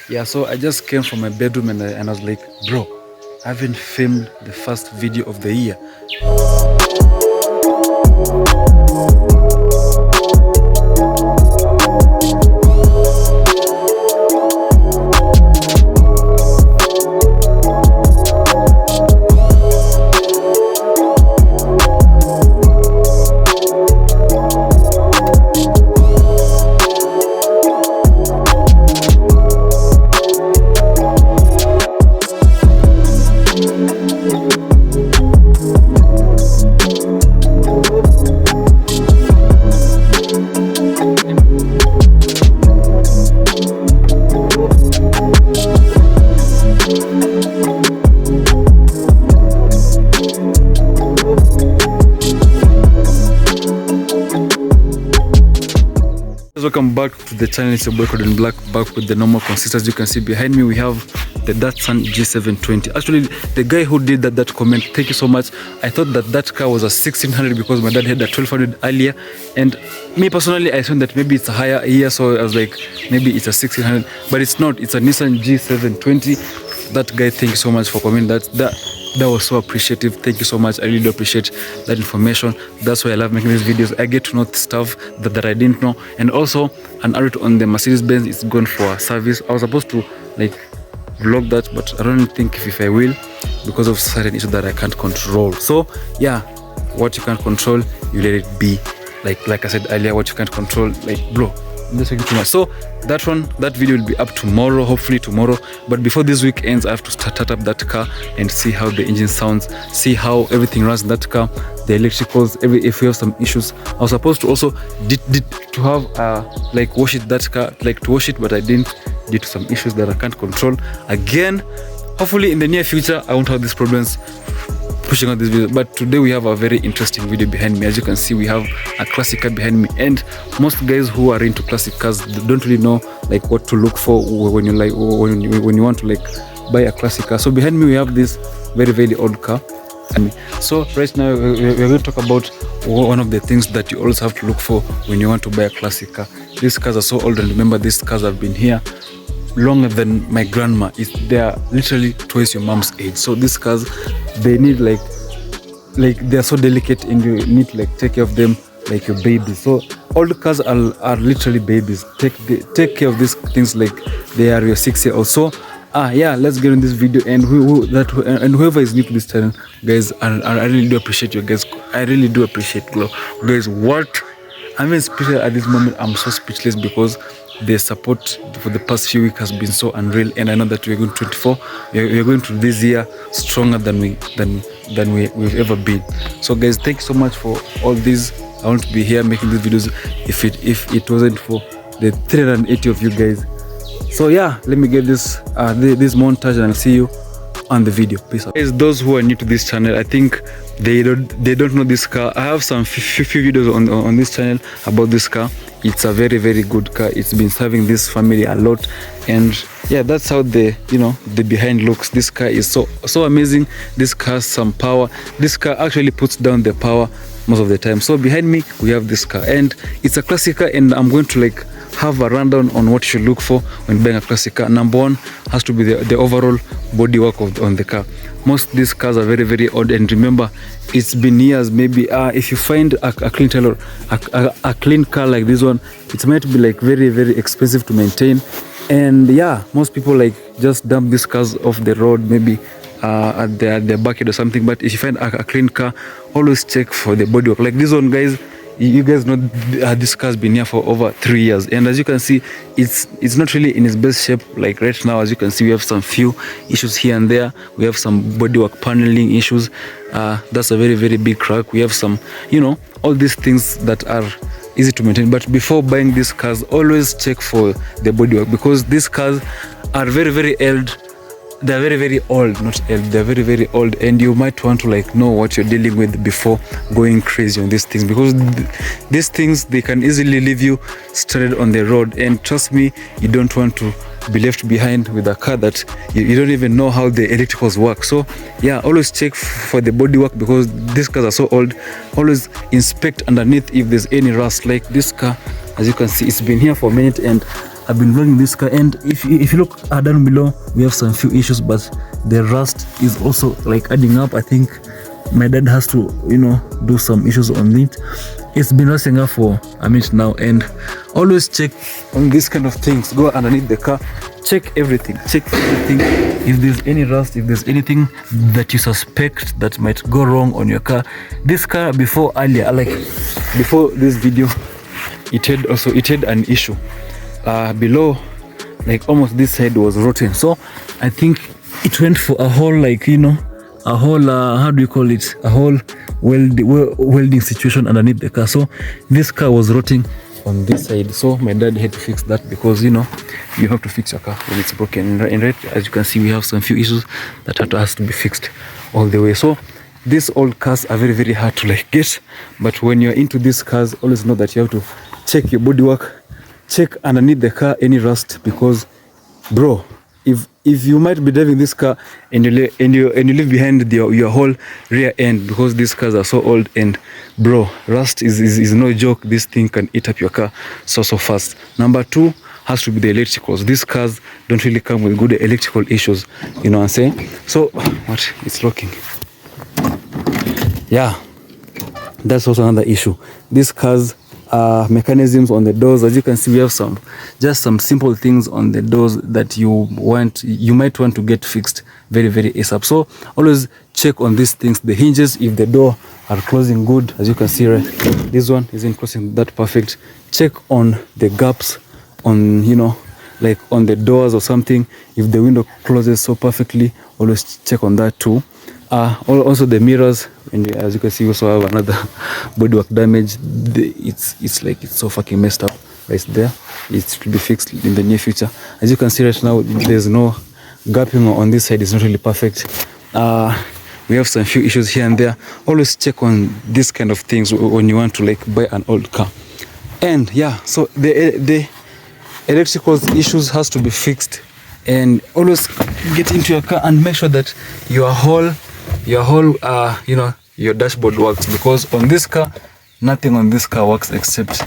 Yeah, so I just came from my bedroom and I was like, bro, I haven't filmed the first video of the year. Welcome back to the channel. It's your boy Codin Black, back with the normal consistency. You can see behind me we have the Datsun G720. Actually, the guy who did that comment, thank you so much. I thought that car was a 1600 because my dad had a 1200 earlier, and me personally I thought that maybe it's a higher year, so I was like maybe it's a 1600, but it's not. It's a Nissan G720. That guy, thank you so much for commenting that was so appreciative. Thank you so much. I really do appreciate that information. That's why I love making these videos. I get to know stuff that I didn't know. And also an alert on the Mercedes-Benz is gone for a service. I was supposed to like vlog that, but I don't think if I will, because of certain issues that I can't control. So yeah, what you can't control, you let it be. Like I said earlier, what you can't control, like bro, that's too much. So that video will be up tomorrow, hopefully tomorrow. But before this week ends, I have to start up that car and see how the engine sounds, see how everything runs in that car, the electricals, if we have some issues. I was supposed to also to have like wash it, that car, like to wash it, but I didn't due to some issues that I can't control. Again, hopefully in the near future I won't have these problems pushing out this video. But today we have a very interesting video behind me. As you can see, we have a classic car behind me, and most guys who are into classic cars don't really know like what to look for when you want to like buy a classic car. So behind me we have this very old car. So right now we're going to talk about one of the things that you always have to look for when you want to buy a classic car. These cars are so old, and remember, these cars have been here longer than my grandma. They are literally twice your mom's age. So these cars, they need like they are so delicate, and you need to like take care of them like your babies. So old cars are literally babies. Take care of these things like they are your 6-year-old. So yeah, let's get in this video. And whoever is new to this channel, guys, I really do appreciate you guys. I really do appreciate you guys. What I'm in speechless at this moment. I'm so speechless because the support for the past few weeks has been so unreal, and I know that we're going to 24. We're going to this year stronger than we've ever been. So guys, thank you so much for all these. I want to be here making these videos if it wasn't for the 380 of you guys. So yeah, let me get this montage, and I'll see you on the video. Peace out. Guys, those who are new to this channel, I think they don't know this car. I have some few videos on this channel about this car. It's a very good car. It's been serving this family a lot, and yeah, that's how the behind looks. This car is so amazing. This car has some power. This car actually puts down the power most of the time. So behind me we have this car, and it's a classic car, and I'm going to like have a rundown on what you should look for when buying a classic car. Number one has to be the overall bodywork on the car. Most of these cars are very old, and remember, it's been years. Maybe if you find a clean tailor, a clean car like this one, it might be like very expensive to maintain. And yeah, most people like just dump these cars off the road, maybe at their backyard or something. But if you find a clean car, always check for the bodywork. Like this one, guys, you guys know this car's been here for over 3 years, and as you can see, it's not really in its best shape. Like right now, as you can see, we have some few issues here and there. We have some bodywork paneling issues. That's a very big crack. We have some, all these things that are easy to maintain. But before buying these cars, always check for the bodywork, because these cars are very old. They're very old, not old. They're very old, and you might want to like know what you're dealing with before going crazy on these things, because these things, they can easily leave you stranded on the road. And trust me, you don't want to be left behind with a car that you don't even know how the electricals work. So yeah, always check for the bodywork, because these cars are so old. Always inspect underneath if there's any rust. Like this car, as you can see, it's been here for a minute, and I've been vlogging this car, and if you look down below, we have some few issues, but the rust is also like adding up. I think my dad has to, you know, do some issues on it. It's been rusting up for a minute now, and always check on these kind of things. Go underneath the car, check everything. If there's any rust, if there's anything that you suspect that might go wrong on your car. This car before this video, it had an issue below, like almost this side was rotten. So I think it went for a whole, like, you know, a whole how do you call it, a whole welding situation underneath the car. So this car was rotting on this side, so my dad had to fix that, because, you know, you have to fix your car when it's broken. And right, as you can see, we have some few issues that has to be fixed all the way. So these old cars are very, very hard to like get, but when you're into these cars, always know that you have to check your bodywork, check underneath the car any rust, because bro, if you might be driving this car and you leave behind your whole rear end, because these cars are so old, and bro, rust is no joke. This thing can eat up your car so fast. Number two has to be the electricals. These cars don't really come with good electrical issues, you know what I'm saying? So what, it's locking. Yeah, that's also another issue. These cars, mechanisms on the doors, as you can see, we have some simple things on the doors that you might want to get fixed very, very ASAP. So always check on these things. The hinges, if the door are closing good, as you can see, right, this one isn't closing that perfect. Check on the gaps on, you know, like on the doors or something. If the window closes so perfectly, always check on that too. Also the mirrors, and as you can see, we also have another bodywork damage. It's like it's so fucking messed up right there. It should be fixed in the near future. As you can see right now, there's no gapping on this side. It's not really perfect. We have some few issues here and there. Always check on these kind of things when you want to like buy an old car. And yeah, so the electrical issues has to be fixed. And always get into your car and make sure that your whole you know, your dashboard works, because on this car, nothing on this car works except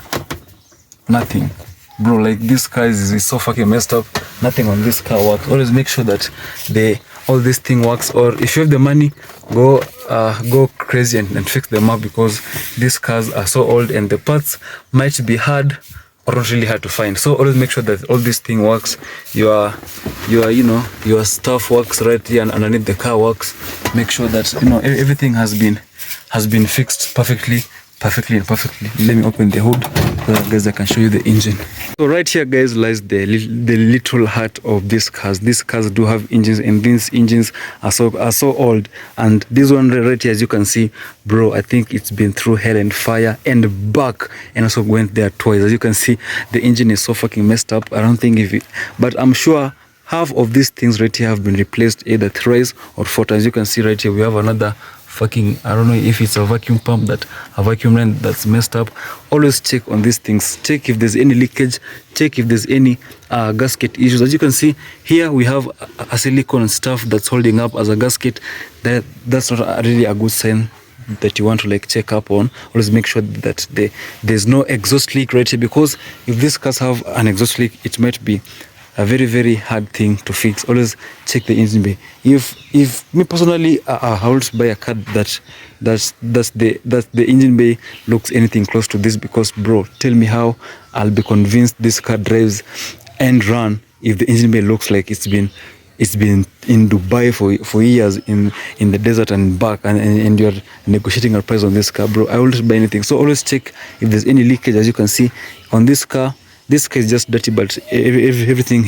nothing, bro. Like this car is so fucking messed up. Nothing on this car works. Always make sure that all this thing works, or if you have the money, go crazy and fix them up, because these cars are so old and the parts might be hard or not really hard to find. So always make sure that all this thing works. Your you know, your stuff works right here, and underneath the car works. Make sure that, you know, everything has been fixed perfectly. Let me open the hood so that, guys, I can show you the engine. So right here, guys, lies the literal heart of these cars. These cars do have engines, and these engines are so old. And this one right here, as you can see, bro, I think it's been through hell and fire and back, and also went there twice. As you can see, the engine is so fucking messed up. I don't think but I'm sure half of these things right here have been replaced either thrice or four times. You can see right here, we have another fucking, I don't know if it's a vacuum line that's messed up. Always check on these things. Check if there's any leakage. Check if there's any gasket issues. As you can see here, we have a silicone stuff that's holding up as a gasket. That's not really a good sign that you want to like check up on. Always make sure that there's no exhaust leak right here, because if these cars have an exhaust leak, it might be a very, very hard thing to fix. Always check the engine bay. If me personally, I would buy a car that the engine bay looks anything close to this, because bro, tell me how I'll be convinced this car drives and run if the engine bay looks like it's been in Dubai for years in the desert and back, and you're negotiating a price on this car, bro. I won't buy anything. So always check if there's any leakage. As you can see on this car, this car is just dirty, but everything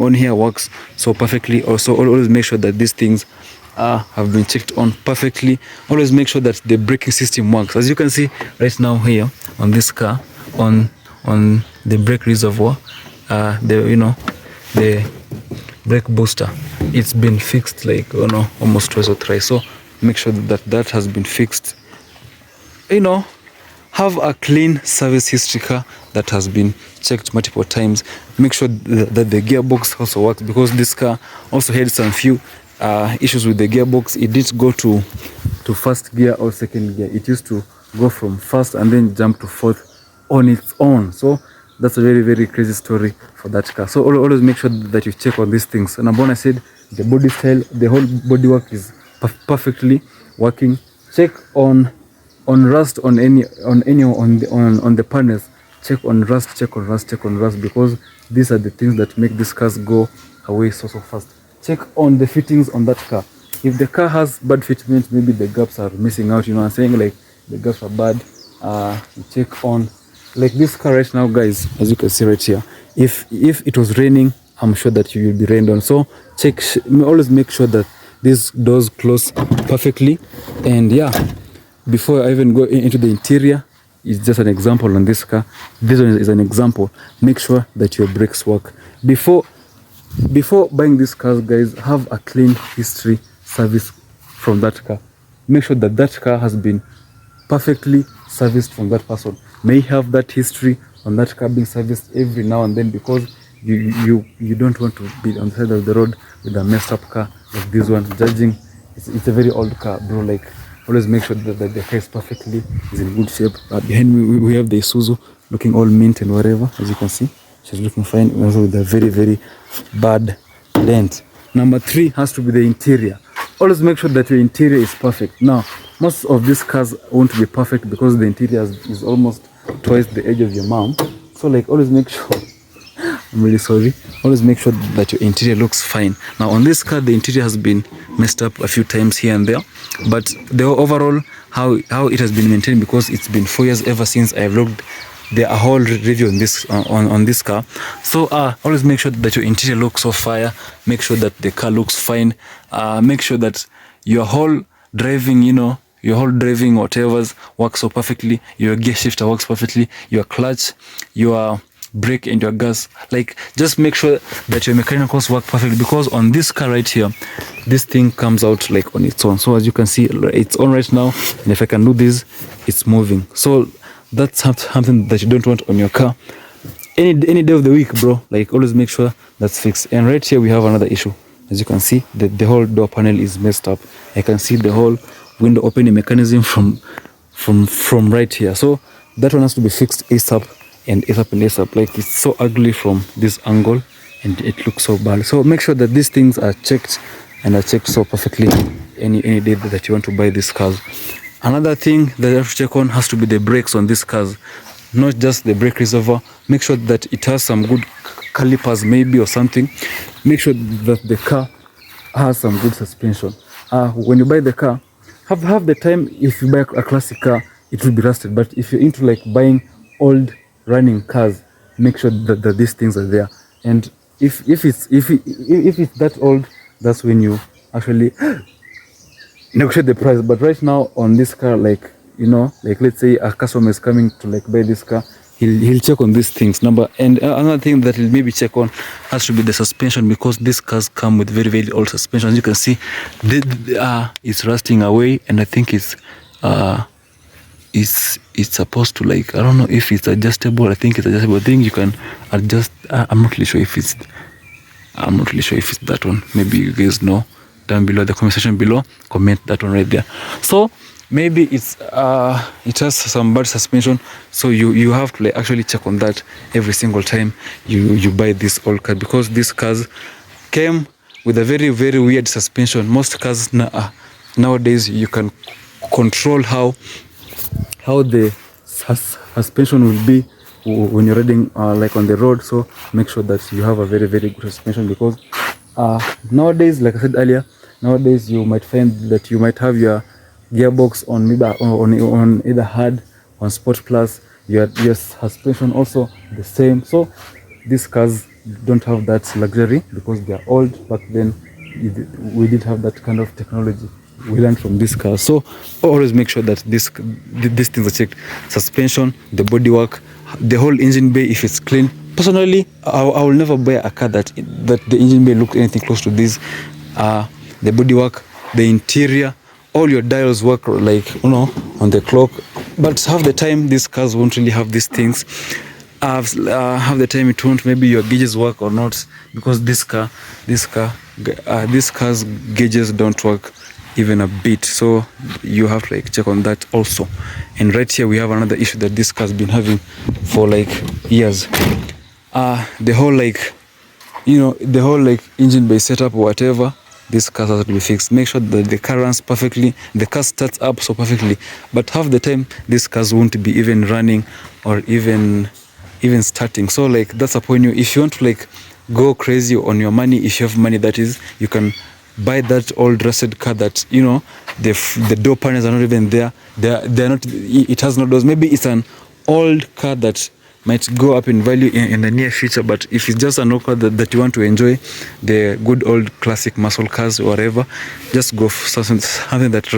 on here works so perfectly. Also, always make sure that these things have been checked on perfectly. Always make sure that the braking system works. As you can see right now here on this car, on the brake reservoir, the brake booster, it's been fixed like almost twice or thrice. So make sure that has been fixed. Have a clean service history car that has been checked multiple times. Make sure that the gearbox also works, because this car also had some few issues with the gearbox. It didn't go to first gear or second gear. It used to go from first and then jump to fourth on its own. So that's a very, very crazy story for that car. So always make sure that you check on these things. And number one, I said the body style, the whole bodywork is perfectly working. Check on rust on the panels. Check on rust, because these are the things that make these cars go away so fast. Check on the fittings on that car. If the car has bad fitment, maybe the gaps are missing out, you know what I'm saying, like the gaps are bad. You check on, like this car right now, guys, as you can see right here, if it was raining, I'm sure that you will be rained on. So check, always make sure that these doors close perfectly. And yeah, before I even go into the interior, it's just an example on this car. This one is an example. Make sure that your brakes work. Before buying these cars, guys, have a clean history service from that car. Make sure that that car has been perfectly serviced from that person. May have that history on that car being serviced every now and then, because you don't want to be on the side of the road with a messed up car like this one. Judging, it's a very old car, bro. Like, always make sure that the car is in good shape. Behind me we have the Isuzu looking all mint and whatever. As you can see, she's looking fine, also with a very, very bad dent. Number 3 has to be the interior. Always make sure that your interior is perfect. Now, most of these cars won't be perfect because the interior is almost twice the age of your mom. So like, always make sure I'm really sorry. Always make sure that your interior looks fine. Now on this car, the interior has been messed up a few times here and there, but the overall how it has been maintained, because it's been 4 years ever since I vlogged a whole review on this on this car. So always make sure that your interior looks so fire. Make sure that the car looks fine. Make sure that your whole driving, your whole driving whatever's works so perfectly. Your gear shifter works perfectly. Your clutch, your brake and your gas. Like, just make sure that your mechanicals work perfectly, because on this car right here, this thing comes out like on its own. So as you can see, it's on right now, and if I can do this, it's moving. So that's something that you don't want on your car any day of the week, bro. Like, always make sure that's fixed. And right here we have another issue. As you can see, the whole door panel is messed up. I can see the whole window opening mechanism from right here. So that one has to be fixed ASAP and ASAP. Like, it's so ugly from this angle and it looks so bad. So make sure that these things are checked, and are checked so perfectly any day that you want to buy these cars. Another thing that you have to check on has to be the brakes on these cars. Not just the brake reservoir. Make sure that it has some good calipers maybe or something. Make sure that the car has some good suspension. When you buy the car, have the time. If you buy a classic car, it will be rusted. But if you're into like buying old running cars, make sure that these things are there. And if it's that old, that's when you actually negotiate the price. But right now on this car, like, like let's say a customer is coming to like buy this car, he'll check on these things. And another thing that he'll maybe check on has to be the suspension, because these cars come with very, very old suspension. As you can see, it's rusting away, and I think it's supposed to, like, I don't know if it's adjustable. I think it's adjustable. I think you can adjust. I'm not really sure if it's that one. Maybe you guys know down below, the comment section below, comment that one right there. So maybe it has some bad suspension, so you have to like actually check on that every single time you buy this old car, because these cars came with a very, very weird suspension. Most cars nowadays, you can control how the suspension will be when you're riding like on the road. So make sure that you have a very, very good suspension, because nowadays, like I said earlier, nowadays you might find that you might have your gearbox on either hard, on sport plus, your suspension also the same. So these cars don't have that luxury because they are old. Back then we did have that kind of technology we learned from this car. So always make sure that these things are checked. Suspension, the bodywork, the whole engine bay, if it's clean. Personally, I will never buy a car that the engine bay looks anything close to this. The bodywork, the interior, all your dials work like on the clock. But half the time these cars won't really have these things. Half the time it won't. Maybe your gauges work or not, because this car's gauges don't work even a bit, so you have to like check on that also. And right here we have another issue that this car has been having for like years. The whole like, you know, the whole like engine bay setup or whatever, this car has to be fixed. Make sure that the car runs perfectly, the car starts up so perfectly, but half the time these cars won't be even running or even starting. So like that's a point. If you want to like go crazy on your money, if you have money, that is, you can buy that old rusted car that, you know, the door panels are not even there, they're not, it has no doors. Maybe it's an old car that might go up in value in the near future, but if it's just an old car that you want to enjoy, the good old classic muscle cars or whatever, just go for something that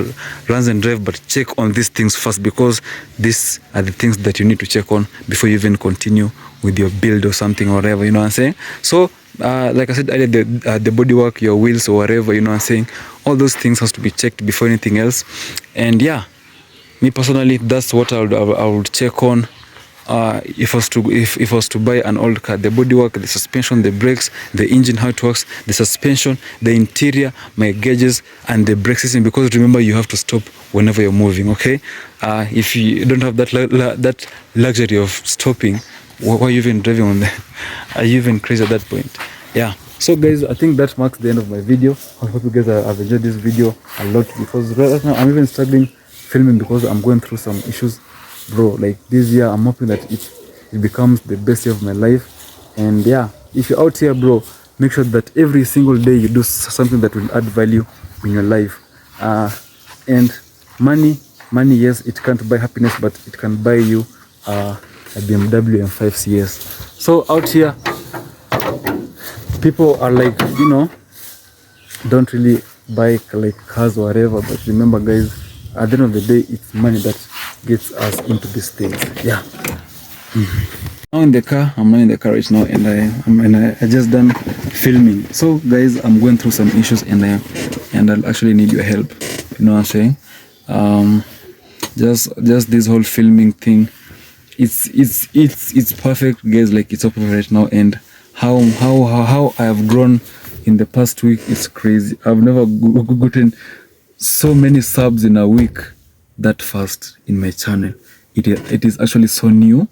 runs and drive. But check on these things first, because these are the things that you need to check on before you even continue with your build or something or whatever, you know what I'm saying? So like I said earlier, the bodywork, your wheels or whatever, you know what I'm saying, all those things has to be checked before anything else. And yeah, me personally, that's what I would check on. If I was to buy an old car, the bodywork, the suspension, the brakes, the engine, how it works, the suspension, the interior, my gauges, and the brake system. Because remember, you have to stop whenever you're moving. Okay, if you don't have that luxury of stopping, why are you even driving on that? Are you even crazy at that point? Yeah. So guys, I think that marks the end of my video. I hope you guys have enjoyed this video a lot, because right now I'm even struggling filming because I'm going through some issues, bro. Like this year, I'm hoping that it becomes the best year of my life. And yeah, if you're out here, bro, make sure that every single day you do something that will add value in your life. And money, yes, it can't buy happiness, but it can buy you a BMW and 5 CS. So out here, people are like, you know, don't really buy like cars or whatever, but remember guys, at the end of the day, it's money that gets us into these things. Yeah. Now in the car, I'm not in the car right now, and I just done filming. So guys, I'm going through some issues, and I'll actually need your help. You know what I'm saying? Just this whole filming thing, it's perfect, guys. Like it's open right now, and how I have grown in the past week is crazy. I've never gotten so many subs in a week that fast in my channel. It is actually so new,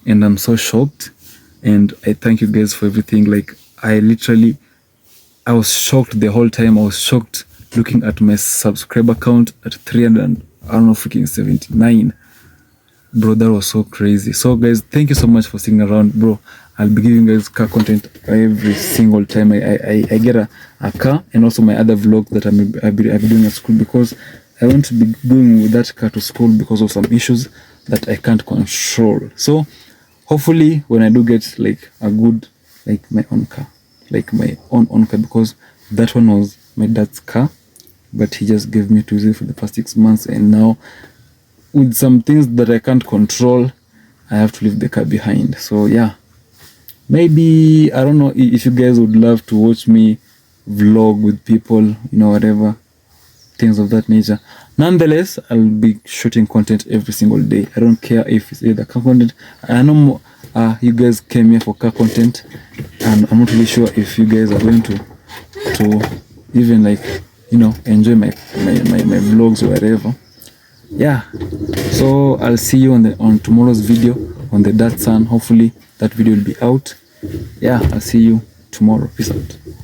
and I'm so shocked, and I thank you guys for everything. Like I was shocked the whole time. I was shocked looking at my subscriber count at 300, I don't know, freaking 79. Bro, that was so crazy. So guys, thank you so much for sticking around, bro. I'll be giving you guys car content every single time I get a car, and also my other vlogs that I'll be doing at school, because I want to be going with that car to school because of some issues that I can't control. So hopefully when I do get like a good, like my own car, like my own car, because that one was my dad's car, but he just gave me to use it for the past 6 months, and now with some things that I can't control, I have to leave the car behind. So yeah, maybe, I don't know if you guys would love to watch me vlog with people, you know, whatever, things of that nature. Nonetheless, I'll be shooting content every single day. I don't care if it's either car content. I know you guys came here for car content, and I'm not really sure if you guys are going to even like, you know, enjoy my vlogs or whatever. Yeah, so I'll see you on tomorrow's video on the Datsun. Hopefully that video will be out. Yeah, I'll see you tomorrow. Peace out.